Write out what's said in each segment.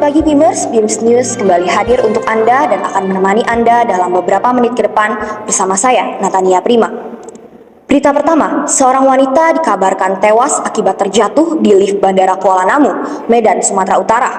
pagi Beamers, Beams News kembali hadir untuk Anda dan akan menemani Anda dalam beberapa menit ke depan bersama saya, Natania Prima. Berita pertama, seorang wanita dikabarkan tewas akibat terjatuh di lift Bandara Kuala Namu, Medan, Sumatera Utara.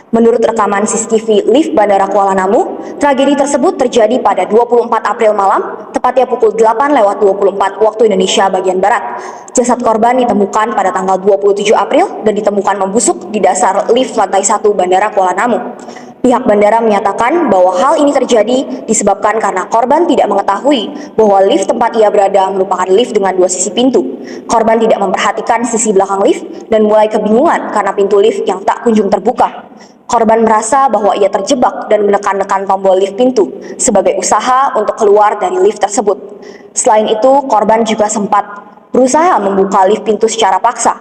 Menurut rekaman CCTV lift Bandara Kuala Namu, tragedi tersebut terjadi pada 24 April malam, tepatnya pukul 8:24 waktu Indonesia bagian Barat. Jasad korban ditemukan pada tanggal 27 April dan ditemukan membusuk di dasar lift lantai 1 Bandara Kuala Namu. Pihak bandara menyatakan bahwa hal ini terjadi disebabkan karena korban tidak mengetahui bahwa lift tempat ia berada merupakan lift dengan 2 sisi pintu. Korban tidak memperhatikan sisi belakang lift dan mulai kebingungan karena pintu lift yang tak kunjung terbuka. Korban merasa bahwa ia terjebak dan menekan-nekan tombol lift pintu sebagai usaha untuk keluar dari lift tersebut. Selain itu, korban juga sempat berusaha membuka lift pintu secara paksa.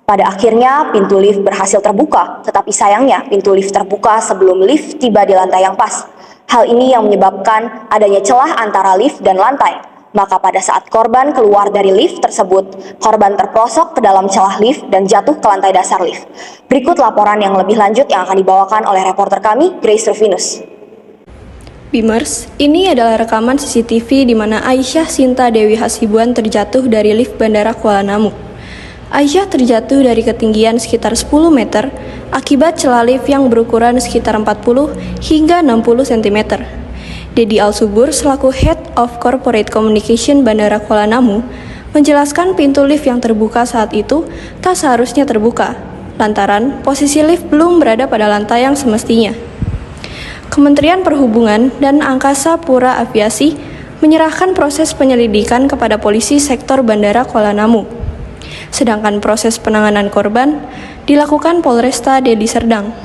Pada akhirnya, pintu lift berhasil terbuka, tetapi sayangnya pintu lift terbuka sebelum lift tiba di lantai yang pas. Hal ini yang menyebabkan adanya celah antara lift dan lantai. Maka pada saat korban keluar dari lift tersebut, korban terprosok ke dalam celah lift dan jatuh ke lantai dasar lift. Berikut laporan yang lebih lanjut yang akan dibawakan oleh reporter kami, Grace Rufinus. Beamers, ini adalah rekaman CCTV di mana Aisyah Sinta Dewi Hasibuan terjatuh dari lift Bandara Kuala Namu. Aisyah terjatuh dari ketinggian sekitar 10 meter akibat celah lift yang berukuran sekitar 40 hingga 60 cm. Dedi Al-Subur selaku Head of Corporate Communication Bandara Kuala Namu menjelaskan pintu lift yang terbuka saat itu tak seharusnya terbuka, lantaran posisi lift belum berada pada lantai yang semestinya. Kementerian Perhubungan dan Angkasa Pura Aviasi menyerahkan proses penyelidikan kepada polisi sektor Bandara Kuala Namu. Sedangkan proses penanganan korban dilakukan Polresta Deli Serdang.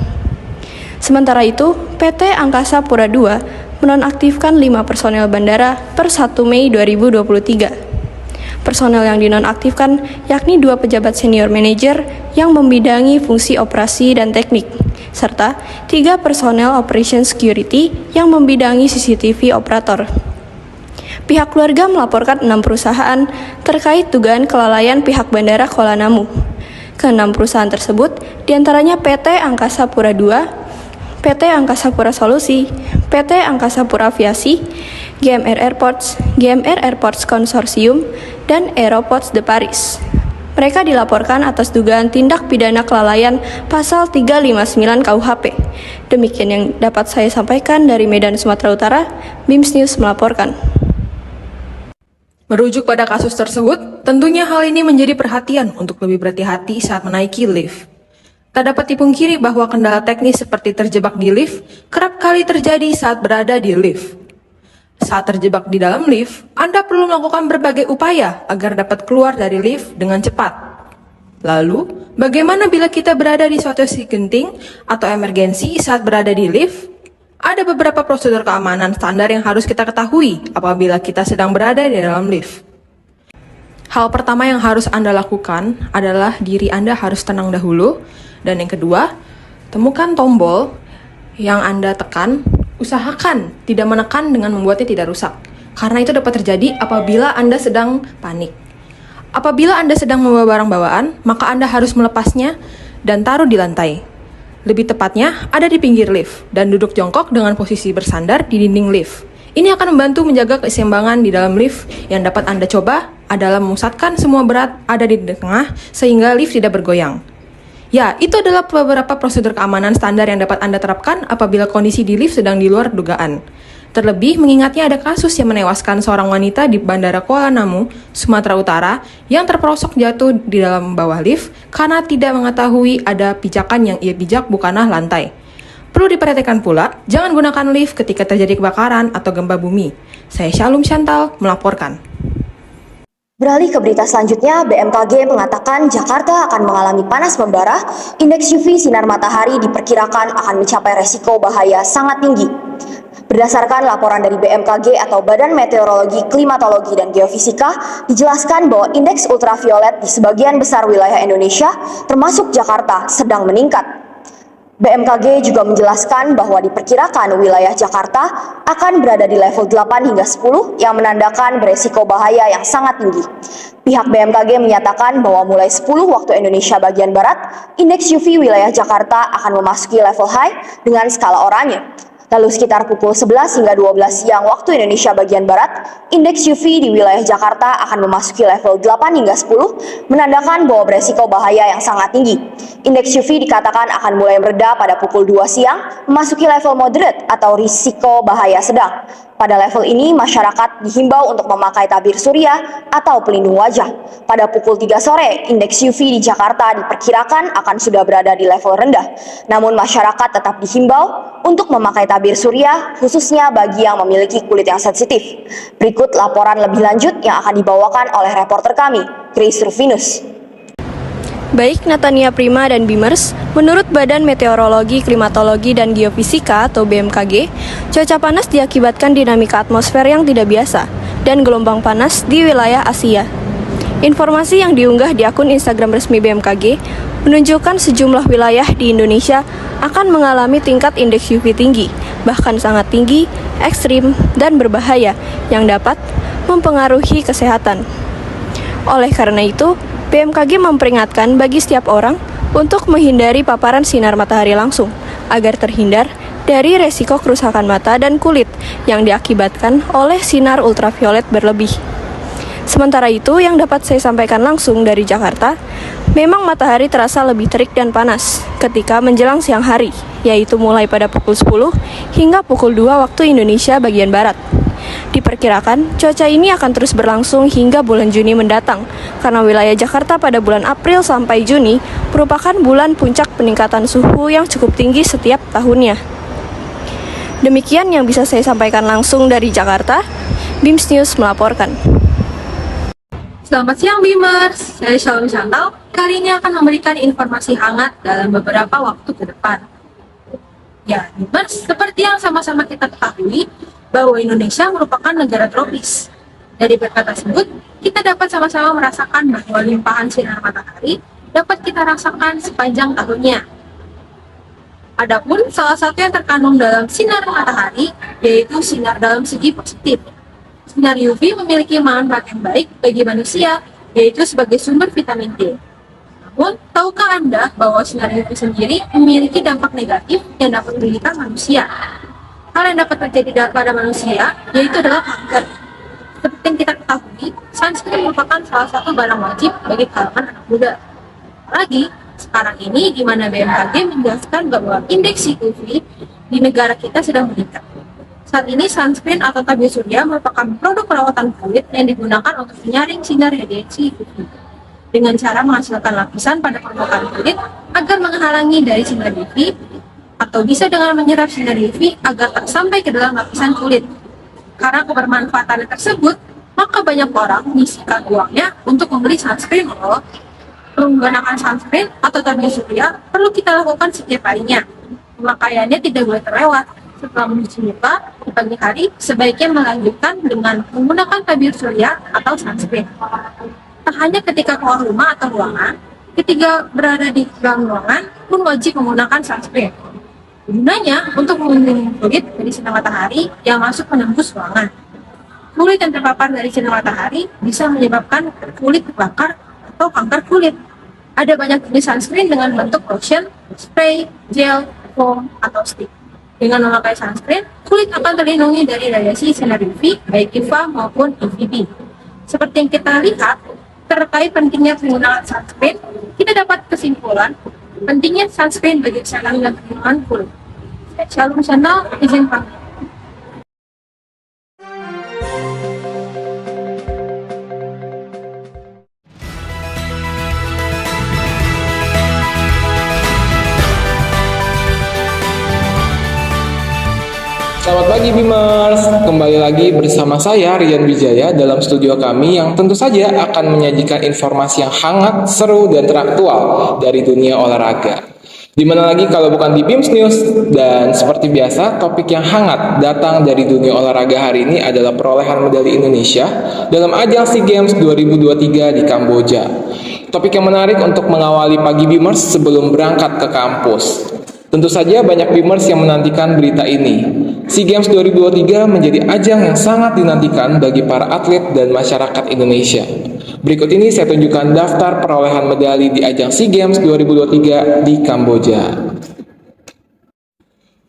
Sementara itu, PT Angkasa Pura II menonaktifkan 5 personel bandara per 1 Mei 2023. Personel yang dinonaktifkan yakni 2 pejabat senior manajer yang membidangi fungsi operasi dan teknik, serta 3 personel operation security yang membidangi CCTV operator. Pihak keluarga melaporkan 6 perusahaan terkait dugaan kelalaian pihak Bandara Kuala Namu. Ke-6 perusahaan tersebut diantaranya PT Angkasa Pura II, PT Angkasa Pura Solusi, PT Angkasa Pura Aviasi, GMR Airports, GMR Airports Consortium, dan Aeroports de Paris. Mereka dilaporkan atas dugaan tindak pidana kelalaian pasal 359 KUHP. Demikian yang dapat saya sampaikan dari Medan, Sumatera Utara. Beams News melaporkan. Merujuk pada kasus tersebut, tentunya hal ini menjadi perhatian untuk lebih berhati-hati saat menaiki lift. Tak dapat dipungkiri bahwa kendala teknis seperti terjebak di lift kerap kali terjadi saat berada di lift. Saat terjebak di dalam lift, Anda perlu melakukan berbagai upaya agar dapat keluar dari lift dengan cepat. Lalu, bagaimana bila kita berada di suatu situasi genting atau emergensi saat berada di lift? Ada beberapa prosedur keamanan standar yang harus kita ketahui apabila kita sedang berada di dalam lift. Hal pertama yang harus Anda lakukan adalah diri Anda harus tenang dahulu. Dan yang kedua, temukan tombol yang Anda tekan, usahakan tidak menekan dengan membuatnya tidak rusak. Karena itu dapat terjadi apabila Anda sedang panik. Apabila Anda sedang membawa barang bawaan, maka Anda harus melepasnya dan taruh di lantai. Lebih tepatnya, ada di pinggir lift dan duduk jongkok dengan posisi bersandar di dinding lift. Ini akan membantu menjaga keseimbangan di dalam lift. Yang dapat Anda coba adalah memusatkan semua berat ada di tengah sehingga lift tidak bergoyang. Ya, itu adalah beberapa prosedur keamanan standar yang dapat Anda terapkan apabila kondisi di lift sedang di luar dugaan. Terlebih, mengingatnya ada kasus yang menewaskan seorang wanita di Bandara Kuala Namu, Sumatera Utara, yang terperosok jatuh di dalam bawah lift karena tidak mengetahui ada pijakan yang ia pijak bukanlah lantai. Perlu diperhatikan pula, jangan gunakan lift ketika terjadi kebakaran atau gempa bumi. Saya Shalom Chantal melaporkan. Beralih ke berita selanjutnya, BMKG mengatakan Jakarta akan mengalami panas membara, indeks UV sinar matahari diperkirakan akan mencapai resiko bahaya sangat tinggi. Berdasarkan laporan dari BMKG atau Badan Meteorologi, Klimatologi, dan Geofisika, dijelaskan bahwa indeks ultraviolet di sebagian besar wilayah Indonesia, termasuk Jakarta, sedang meningkat. BMKG juga menjelaskan bahwa diperkirakan wilayah Jakarta akan berada di level 8 hingga 10 yang menandakan beresiko bahaya yang sangat tinggi. Pihak BMKG menyatakan bahwa mulai 10 waktu Indonesia bagian Barat, indeks UV wilayah Jakarta akan memasuki level high dengan skala oranye. Lalu sekitar pukul 11 hingga 12 siang waktu Indonesia bagian Barat, indeks UV di wilayah Jakarta akan memasuki level 8 hingga 10, menandakan bahwa beresiko bahaya yang sangat tinggi. Indeks UV dikatakan akan mulai mereda pada pukul 2 siang, memasuki level moderate atau risiko bahaya sedang. Pada level ini, masyarakat dihimbau untuk memakai tabir surya atau pelindung wajah. Pada pukul 3 sore, indeks UV di Jakarta diperkirakan akan sudah berada di level rendah. Namun masyarakat tetap dihimbau untuk memakai tabir surya, khususnya bagi yang memiliki kulit yang sensitif. Berikut laporan lebih lanjut yang akan dibawakan oleh reporter kami, Grace Rufinus. Baik Natania Prima dan Bimers, menurut Badan Meteorologi, Klimatologi, dan Geofisika atau BMKG, cuaca panas diakibatkan dinamika atmosfer yang tidak biasa dan gelombang panas di wilayah Asia. Informasi yang diunggah di akun Instagram resmi BMKG menunjukkan sejumlah wilayah di Indonesia akan mengalami tingkat indeks UV tinggi, bahkan sangat tinggi, ekstrim, dan berbahaya yang dapat mempengaruhi kesehatan. Oleh karena itu, BMKG memperingatkan bagi setiap orang untuk menghindari paparan sinar matahari langsung agar terhindar dari resiko kerusakan mata dan kulit yang diakibatkan oleh sinar ultraviolet berlebih. Sementara itu, yang dapat saya sampaikan langsung dari Jakarta, memang matahari terasa lebih terik dan panas ketika menjelang siang hari, yaitu mulai pada pukul 10 hingga pukul 2 waktu Indonesia bagian Barat. Diperkirakan, cuaca ini akan terus berlangsung hingga bulan Juni mendatang, karena wilayah Jakarta pada bulan April sampai Juni merupakan bulan puncak peningkatan suhu yang cukup tinggi setiap tahunnya. Demikian yang bisa saya sampaikan langsung dari Jakarta. BIMS News melaporkan. Selamat siang Bimers, saya Shalom Chantal. Kali ini akan memberikan informasi hangat dalam beberapa waktu ke depan. Ya Bimers, seperti yang sama-sama kita ketahui, bahwa Indonesia merupakan negara tropis. Dari berkat tersebut, kita dapat sama-sama merasakan bahwa limpahan sinar matahari dapat kita rasakan sepanjang tahunnya. Adapun salah satu yang terkandung dalam sinar matahari yaitu sinar dalam segi positif. Sinar UV memiliki manfaat yang baik bagi manusia, yaitu sebagai sumber vitamin D. Namun, tahukah Anda bahwa sinar UV sendiri memiliki dampak negatif yang dapat merugikan manusia? Hal yang dapat terjadi pada manusia yaitu adalah kanker. Seperti yang kita ketahui, sunscreen merupakan salah satu barang wajib bagi kalangan anak muda. Apalagi sekarang ini di mana BMKG menjelaskan bahwa indeks UV di negara kita sedang meningkat. Saat ini sunscreen atau tabir surya merupakan produk perawatan kulit yang digunakan untuk menyaring sinar radiasi UV dengan cara menghasilkan lapisan pada permukaan kulit agar menghalangi dari sinar UV, atau bisa dengan menyerap sinar UV agar tak sampai ke dalam lapisan kulit. Karena kebermanfaatan tersebut, maka banyak orang menyisihkan uangnya untuk membeli sunscreen loh. Menggunakan sunscreen atau tabir surya perlu kita lakukan setiap harinya. Pemakaiannya tidak boleh terlewat. Setelah mencuci muka di pagi hari, sebaiknya melanjutkan dengan menggunakan tabir surya atau sunscreen. Tak hanya ketika keluar rumah atau ruangan, ketika berada di dalam ruangan pun wajib menggunakan sunscreen. Gunanya untuk melindungi kulit dari sinar matahari yang masuk menembus ruangan. Kulit yang terpapar dari sinar matahari bisa menyebabkan kulit terbakar atau kanker kulit. Ada banyak jenis sunscreen dengan bentuk lotion, spray, gel, foam, atau stick. Dengan memakai sunscreen, kulit akan terlindungi dari radiasi sinar UV, baik UVA maupun UVB. Seperti yang kita lihat, terkait pentingnya penggunaan sunscreen, kita dapat kesimpulan pentingnya sunscreen bagi kesehatan dan perlindungan kulit. Shalom Channel, izin pamit. Selamat pagi Bimers, kembali lagi bersama saya Rian Wijaya dalam studio kami yang tentu saja akan menyajikan informasi yang hangat, seru, dan teraktual dari dunia olahraga. Dimana lagi kalau bukan di BIMS News. Dan seperti biasa, topik yang hangat datang dari dunia olahraga hari ini adalah perolehan medali Indonesia dalam ajang SEA Games 2023 di Kamboja. Topik yang menarik untuk mengawali pagi Bimers sebelum berangkat ke kampus. Tentu saja banyak Bimers yang menantikan berita ini. SEA Games 2023 menjadi ajang yang sangat dinantikan bagi para atlet dan masyarakat Indonesia. Berikut ini saya tunjukkan daftar perolehan medali di ajang SEA Games 2023 di Kamboja.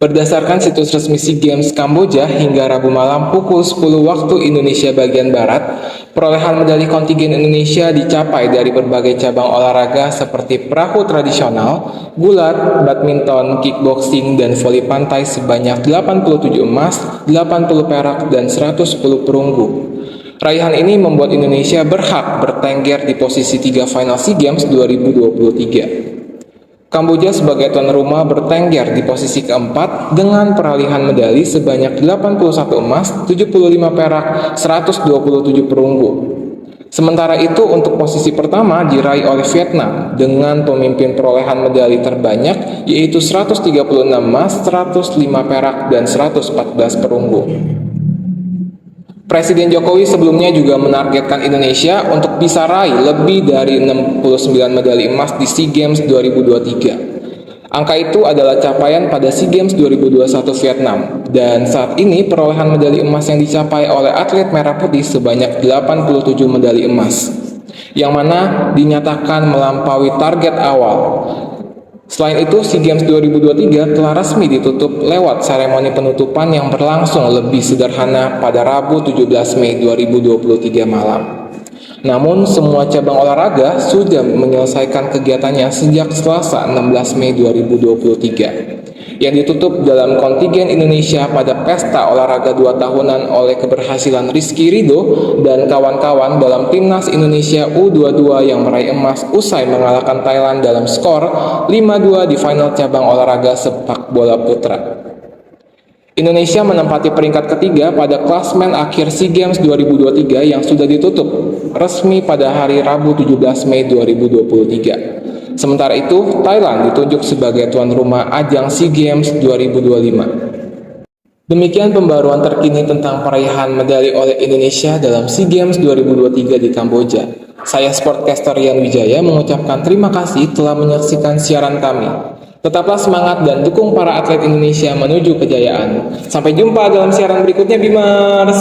Berdasarkan situs resmi SEA Games Kamboja hingga Rabu malam pukul 10 waktu Indonesia bagian Barat, perolehan medali kontingen Indonesia dicapai dari berbagai cabang olahraga seperti perahu tradisional, gulat, badminton, kickboxing, dan voli pantai sebanyak 87 emas, 80 perak, dan 110 perunggu. Raihan ini membuat Indonesia berhak bertengger di posisi 3 final SEA Games 2023. Kamboja sebagai tuan rumah bertengger di posisi keempat dengan peralihan medali sebanyak 81 emas, 75 perak, 127 perunggu. Sementara itu untuk posisi pertama diraih oleh Vietnam dengan pemimpin perolehan medali terbanyak yaitu 136 emas, 105 perak, dan 114 perunggu. Presiden Jokowi sebelumnya juga menargetkan Indonesia untuk bisa raih lebih dari 69 medali emas di SEA Games 2023. Angka itu adalah capaian pada SEA Games 2021 Vietnam, dan saat ini perolehan medali emas yang dicapai oleh atlet merah putih sebanyak 87 medali emas, yang mana dinyatakan melampaui target awal. Selain itu, SEA Games 2023 telah resmi ditutup lewat seremoni penutupan yang berlangsung lebih sederhana pada Rabu 17 Mei 2023 malam. Namun, semua cabang olahraga sudah menyelesaikan kegiatannya sejak Selasa 16 Mei 2023. Yang ditutup dalam kontingen Indonesia pada pesta olahraga 2 tahunan oleh keberhasilan Rizky Ridho dan kawan-kawan dalam timnas Indonesia U22 yang meraih emas usai mengalahkan Thailand dalam skor 5-2 di final cabang olahraga sepak bola putra. Indonesia menempati peringkat ketiga pada klasmen akhir SEA Games 2023 yang sudah ditutup resmi pada hari Rabu 17 Mei 2023. Sementara itu, Thailand ditunjuk sebagai tuan rumah ajang SEA Games 2025. Demikian pembaruan terkini tentang peraihan medali oleh Indonesia dalam SEA Games 2023 di Kamboja. Saya Sportcaster Rian Wijaya mengucapkan terima kasih telah menyaksikan siaran kami. Tetaplah semangat dan dukung para atlet Indonesia menuju kejayaan. Sampai jumpa dalam siaran berikutnya, Bimers!